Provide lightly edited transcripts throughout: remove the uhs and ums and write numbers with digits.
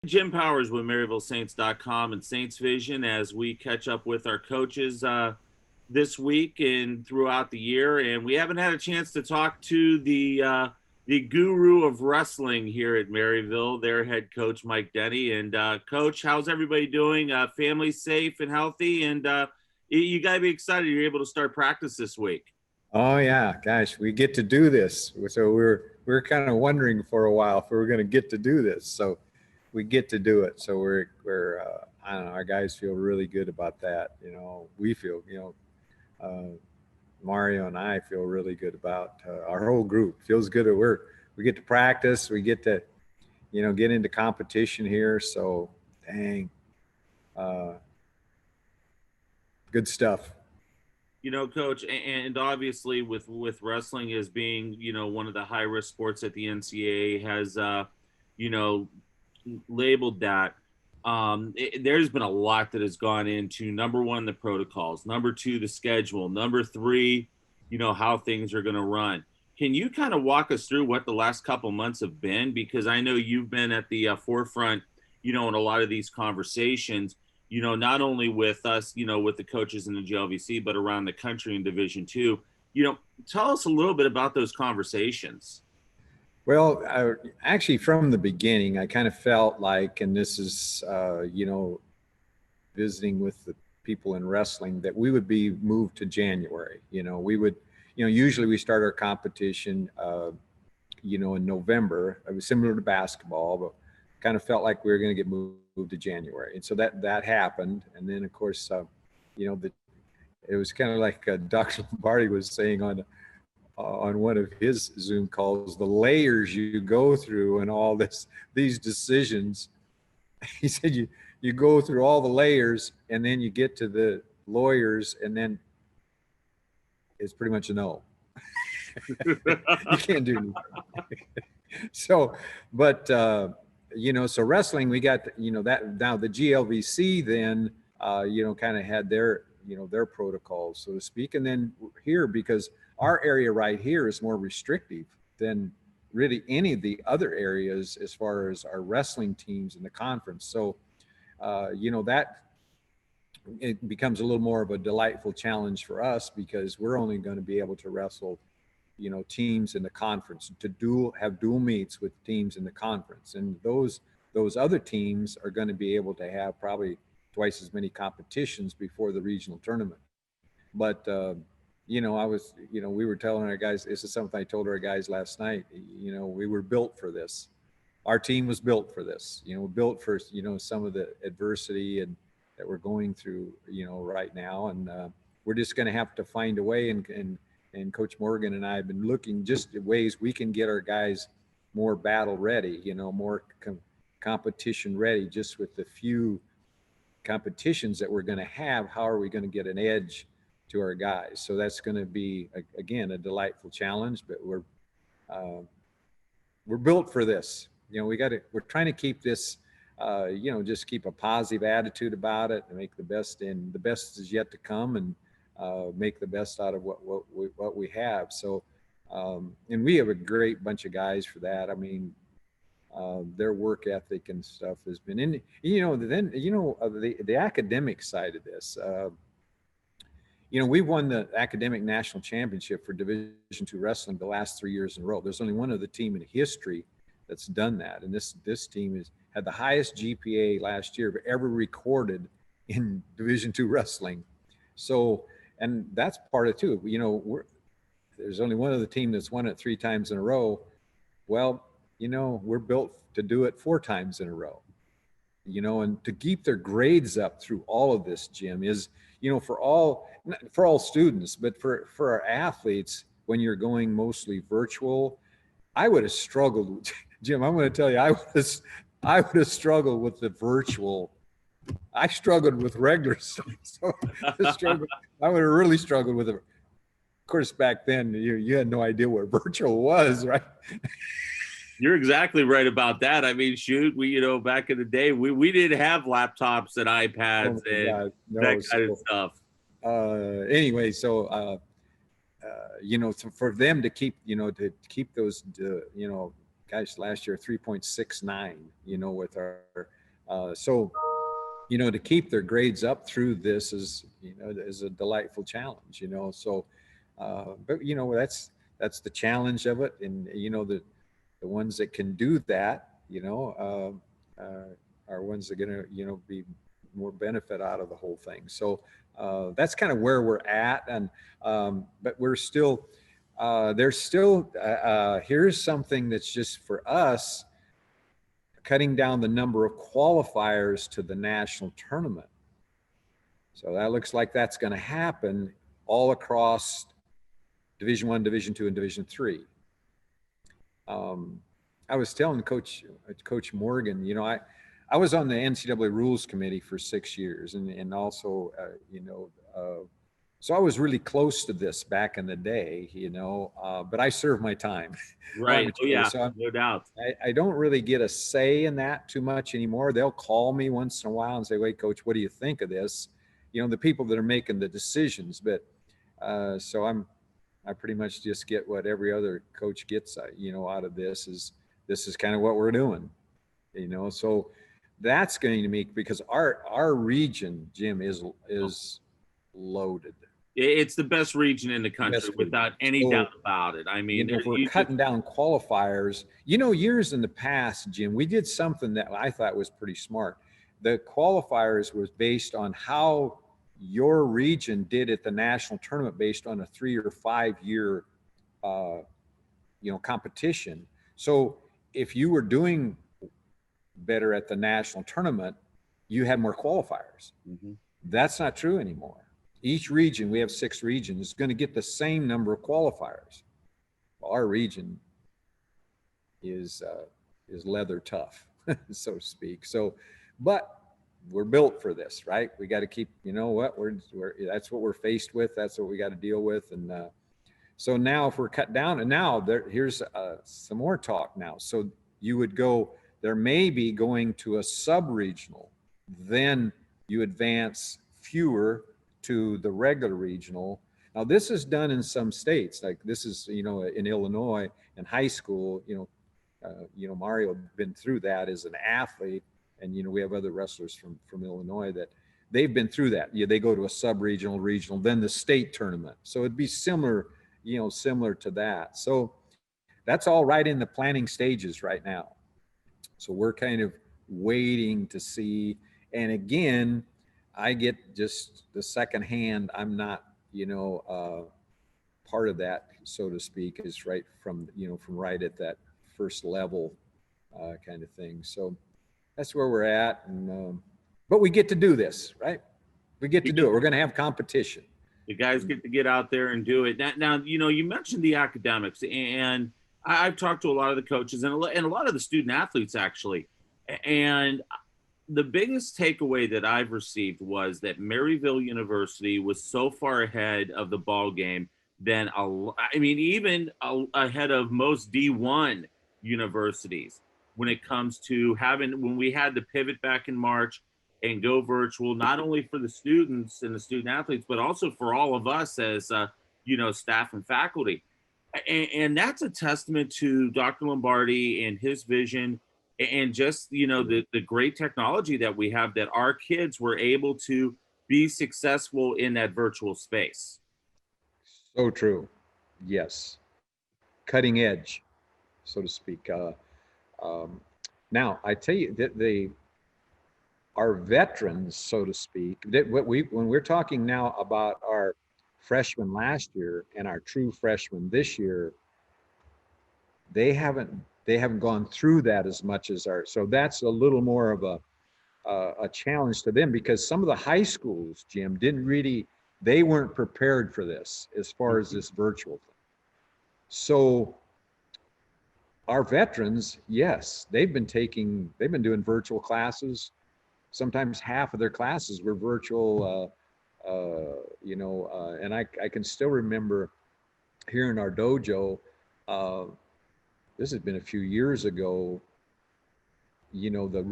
Jim Powers with MaryvilleSaints.com and Saints Vision as we catch up with our coaches this week and throughout the year. And we haven't had a chance to talk to the guru of wrestling here at Maryville, their head coach, Mike Denney. And Coach, how's everybody doing? Family safe and healthy? And you got to be excited you're able to start practice this week. Oh yeah, gosh, we get to do this. So we're kind of wondering for a while if we were going to get to do this. So we get to do it. So we're I don't know. Our guys feel really good about that. We feel Mario and I feel really good about our whole group. Feels good that we get to practice. We get to get into competition here. So dang, uh, good stuff. Coach, and obviously with wrestling as being, one of the high risk sports that the NCAA has, you know, labeled that. There's been a lot that has gone into number one, the protocols, number two, the schedule, number three, how things are going to run. Can you kind of walk us through what the last couple months have been? Because I know you've been at the forefront, in a lot of these conversations, not only with us, with the coaches in the GLVC, but around the country in Division Two. Tell us a little bit about those conversations. Well, actually, from the beginning, I kind of felt like, and this is, visiting with the people in wrestling, that we would be moved to January. We would, usually we start our competition, in November. It was similar to basketball, but kind of felt like we were going to get moved to January. And so that happened. And then, of course, it was kind of like Dr. Lombardi was saying on one of his Zoom calls, the layers you go through and all these decisions. He said you go through all the layers and then you get to the lawyers and then it's pretty much a no. You can't do anything. So, but so wrestling, we got that now the GLVC then kind of had their protocols, so to speak, and then here, because our area right here is more restrictive than really any of the other areas as far as our wrestling teams in the conference. So, that it becomes a little more of a delightful challenge for us because we're only going to be able to wrestle, teams in the conference, to have dual meets with teams in the conference, and those other teams are going to be able to have probably twice as many competitions before the regional tournament. But we were telling our guys, this is something I told our guys last night. We were built for this. Our team was built for this. Built for some of the adversity and that we're going through right now, and we're just going to have to find a way. And Coach Morgan and I have been looking just at ways we can get our guys more battle ready. More competition ready. Just with the few competitions that we're going to have, how are we going to get an edge to our guys? So that's going to be again a delightful challenge, but we're built for this. We're trying to keep this, just keep a positive attitude about it and make the best, and the best is yet to come, and make the best out of what we have. So, and we have a great bunch of guys for that. I mean, their work ethic and stuff has been in, the academic side of this. We've won the academic national championship for Division II wrestling the last 3 years in a row. There's only one other team in history that's done that, and this team had the highest GPA last year ever recorded in Division II wrestling. So, and that's part of it too. There's only one other team that's won it 3 times in a row. Well, we're built to do it 4 times in a row. And to keep their grades up through all of this, Jim, is, for all students, but for our athletes, when you're going mostly virtual, I would have struggled, Jim. I'm going to tell you, I would have struggled with the virtual. I struggled with regular stuff, so I would have really struggled with it. Of course, back then you had no idea what virtual was, right? You're exactly right about that. I mean, shoot, we, back in the day, we didn't have laptops and iPads and that kind of stuff. Anyway, so for them to keep, to keep those, gosh, last year 3.69, you know, with our, so, you know, to keep their grades up through this is, you know, is a delightful challenge, you know. So, but you know, that's the challenge of it. And, you know, the ones that can do that, you know, are ones that are going to, you know, be more benefit out of the whole thing. So that's kind of where we're at. And, but we're still, there's still, here's something that's just for us, cutting down the number of qualifiers to the national tournament. So that looks like that's going to happen all across Division I, Division II, and Division III. I was telling Coach Morgan, you know, I was on the NCAA rules committee for 6 years, and also, you know, so I was really close to this back in the day, you know, but I served my time. Right. Oh yeah, So no doubt. I don't really get a say in that too much anymore. They'll call me once in a while and say, "Wait, Coach, what do you think of this?" You know, the people that are making the decisions. But so I pretty much just get what every other coach gets, you know, out of this is kind of what we're doing, you know. So that's going to make, because our region, Jim, is loaded. It's the best region in the country without any doubt about it. I mean, you know, if we're cutting down qualifiers, you know, years in the past, Jim, we did something that I thought was pretty smart. The qualifiers was based on how your region did at the national tournament, based on a 3 or 5 year, you know, competition. So if you were doing better at the national tournament, you had more qualifiers. Mm-hmm. That's not true anymore. Each region, we have 6 regions, is going to get the same number of qualifiers. Well, our region is leather tough, so to speak. So, but we're built for this, right? We got to keep, you know what, we're that's what we're faced with. That's what we got to deal with. And so now if we're cut down, and now here's some more talk now. So you would go, there may be going to a sub-regional, then you advance fewer to the regular regional. Now this is done in some states, like this is, you know, in Illinois in high school, you know, Mario been through that as an athlete, and, you know, we have other wrestlers from Illinois that they've been through that. Yeah, they go to a sub-regional, regional, then the state tournament. So it'd be similar, you know, similar to that. So that's all right in the planning stages right now. So we're kind of waiting to see. And again, I get just the second hand. I'm not, you know, part of that, so to speak, is right from, you know, from right at that first level kind of thing. So that's where we're at. And, but we get to do this, right? We get to do it. We're going to have competition. The guys get to get out there and do it. Now, you know, you mentioned the academics, and I've talked to a lot of the coaches and a lot of the student athletes, actually. And the biggest takeaway that I've received was that Maryville University was so far ahead of the ball game than, I mean, even ahead of most D1 universities when it comes to when we had the pivot back in March and go virtual, not only for the students and the student athletes, but also for all of us as, you know, staff and faculty. And that's a testament to Dr. Lombardi and his vision, and just, you know, the great technology that we have, that our kids were able to be successful in that virtual space. So true. Yes. Cutting edge, so to speak. Now, I tell you that our veterans, so to speak, that when we're talking now about our freshmen last year and our true freshmen this year, they haven't gone through that as much as so that's a little more of a challenge to them, because some of the high schools, Jim, they weren't prepared for this as far as this virtual thing. So our veterans, yes, they've been doing virtual classes. Sometimes half of their classes were virtual, you know, and I can still remember here in our dojo, this has been a few years ago, you know, the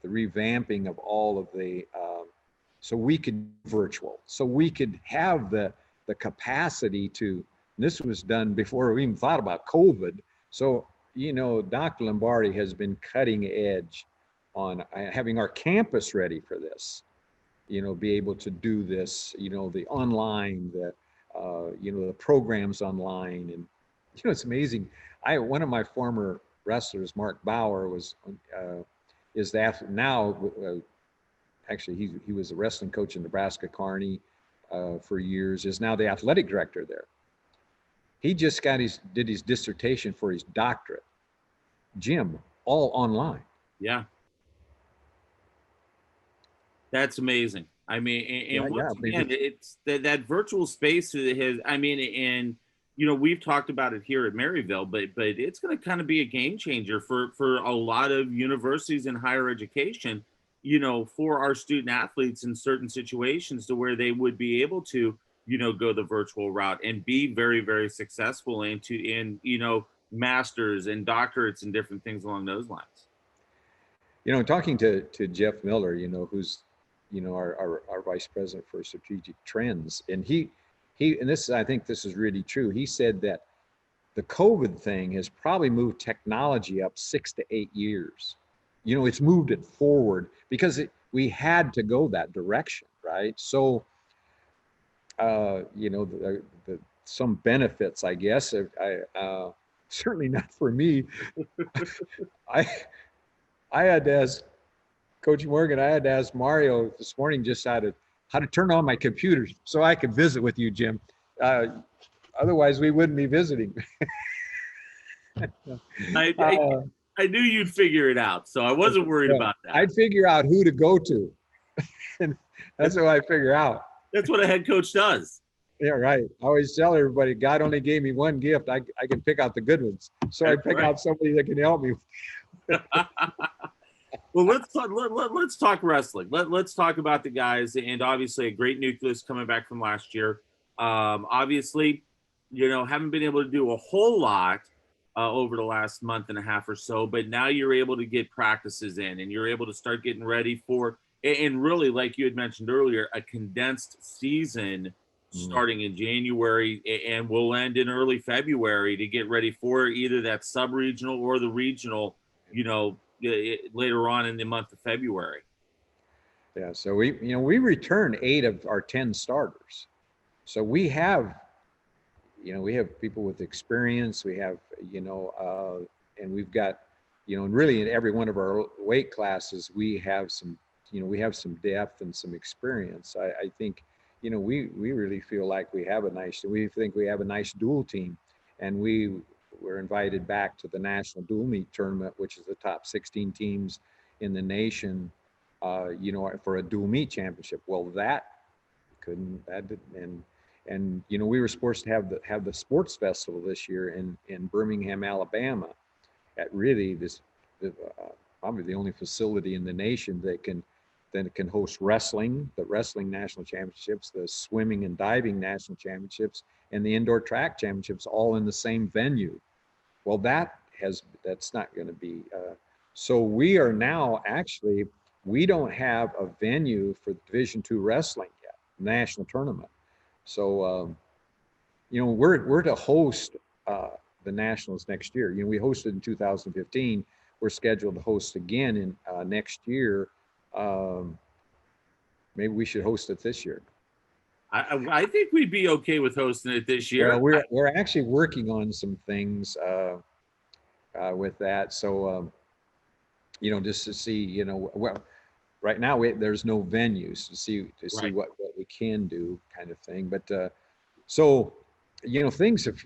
revamping of all of the, so we could virtual, so we could have the capacity to, this was done before we even thought about COVID. So Dr. Lombardi has been cutting edge on having our campus ready for this, be able to do this, the online, the programs online. And, it's amazing. One of my former wrestlers, Mark Bauer, is the athlete now. Actually, he was a wrestling coach in Nebraska Kearney for years, is now the athletic director there. He just did his dissertation for his doctorate. Jim, all online. Yeah. That's amazing. I mean, and once again, it's that virtual space that has, I mean, and we've talked about it here at Maryville, but it's going to kind of be a game changer for a lot of universities and higher education, for our student athletes in certain situations, to where they would be able to, go the virtual route and be very, very successful in masters and doctorates and different things along those lines. Talking to Jeff Miller, who's our vice president for strategic trends, and I think this is really true. He said that the COVID thing has probably moved technology up 6 to 8 years. It's moved it forward because we had to go that direction, right? So, some benefits, I guess. Certainly not for me. I had to ask Coach Morgan. I had to ask Mario this morning just how to turn on my computer so I could visit with you, Jim. Otherwise, we wouldn't be visiting. I knew you'd figure it out, so I wasn't worried about that. I'd figure out who to go to, and that's what I figure out. That's what a head coach does. Yeah, right. I always tell everybody, God only gave me one gift. I can pick out the good ones, so I pick out somebody that can help me. Well, let's talk wrestling. Let's talk about the guys, and obviously a great nucleus coming back from last year. Obviously, haven't been able to do a whole lot over the last month and a half or so, but now you're able to get practices in, and you're able to start getting ready for, and really, like you had mentioned earlier, a condensed season starting in January and will end in early February to get ready for either that sub-regional or the regional, later on in the month of February. Yeah, so we return 8 of our 10 starters. So we have people with experience. We have, and we've got, and really in every one of our weight classes, we have some depth and some experience. I think, we really feel like we think we have a nice dual team, and we were invited back to the National Dual Meet Tournament, which is the top 16 teams in the nation, for a dual meet championship. Well, and we were supposed to have the sports festival this year in Birmingham, Alabama, at really probably the only facility in the nation that can host wrestling, the wrestling national championships, the swimming and diving national championships, and the indoor track championships, all in the same venue. Well, that's not going to be. So we are now we don't have a venue for Division II wrestling yet, national tournament. So, we're to host the nationals next year. We hosted in 2015. We're scheduled to host again in next year. Maybe we should host it this year. I think we'd be okay with hosting it this year. Well, we're actually working on some things with that. So, just to see, right now there's no venues to see what we can do, kind of thing. But so, things have,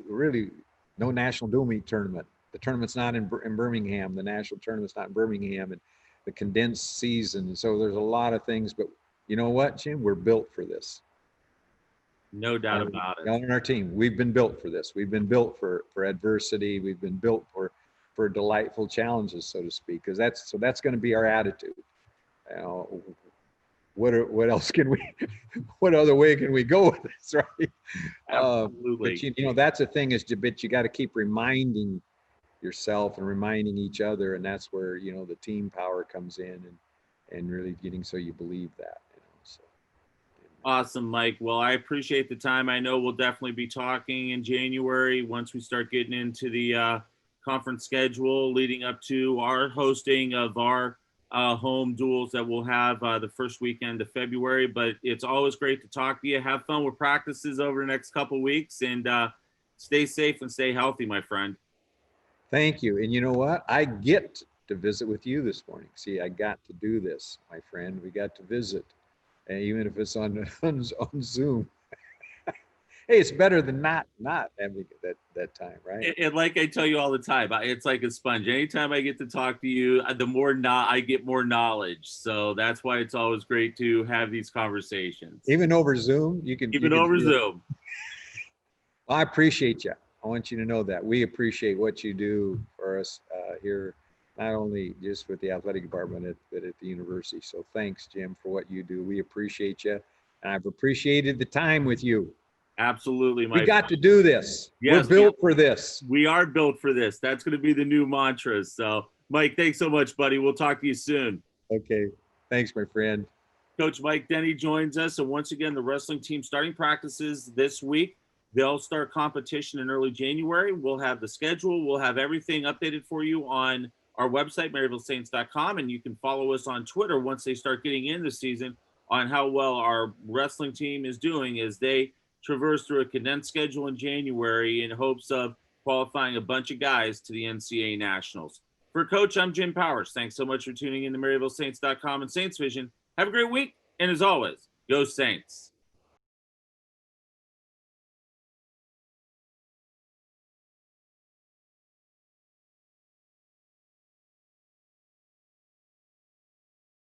really no national dual meet tournament. The tournament's not in Birmingham. The national tournament's not in Birmingham, and the condensed season. So there's a lot of things, but you know what, Jim? We're built for this. No doubt about it. On our team, we've been built for this. We've been built for adversity. We've been built for delightful challenges, so to speak, because that's going to be our attitude. What else can we? What other way can we go with this, right? Absolutely. But that's the thing but you got to keep reminding yourself and reminding each other, and that's where the team power comes in, and really getting so you believe that. So. Awesome, Mike. Well, I appreciate the time. I know we'll definitely be talking in January once we start getting into the conference schedule leading up to our hosting of our home duels that we'll have the first weekend of February. But it's always great to talk to you. Have fun with practices over the next couple weeks, and stay safe and stay healthy, my friend. Thank you. And you know what? I get to visit with you this morning. See, I got to do this, my friend. We got to visit, and even if it's on Zoom. Hey, it's better than not having that time, right? And like I tell you all the time, it's like a sponge. Anytime I get to talk to you, the more I get more knowledge. So that's why it's always great to have these conversations. Even over Zoom, Even over Zoom. Well, I appreciate you. I want you to know that we appreciate what you do for us here, not only just with the athletic department, but at the university. So thanks, Jim, for what you do. We appreciate you. And I've appreciated the time with you. Absolutely, we got to do this. Yes, we're built for this. We are built for this. That's going to be the new mantra. So, Mike, thanks so much, buddy. We'll talk to you soon. Okay. Thanks, my friend. Coach Mike Denney joins us. And once again, the wrestling team starting practices this week. They'll start competition in early January. We'll have the schedule. We'll have everything updated for you on our website, MaryvilleSaints.com. And you can follow us on Twitter once they start getting in the season on how well our wrestling team is doing as they traverse through a condensed schedule in January in hopes of qualifying a bunch of guys to the NCAA Nationals. For Coach, I'm Jim Powers. Thanks so much for tuning in to MaryvilleSaints.com and Saints Vision. Have a great week. And as always, go Saints.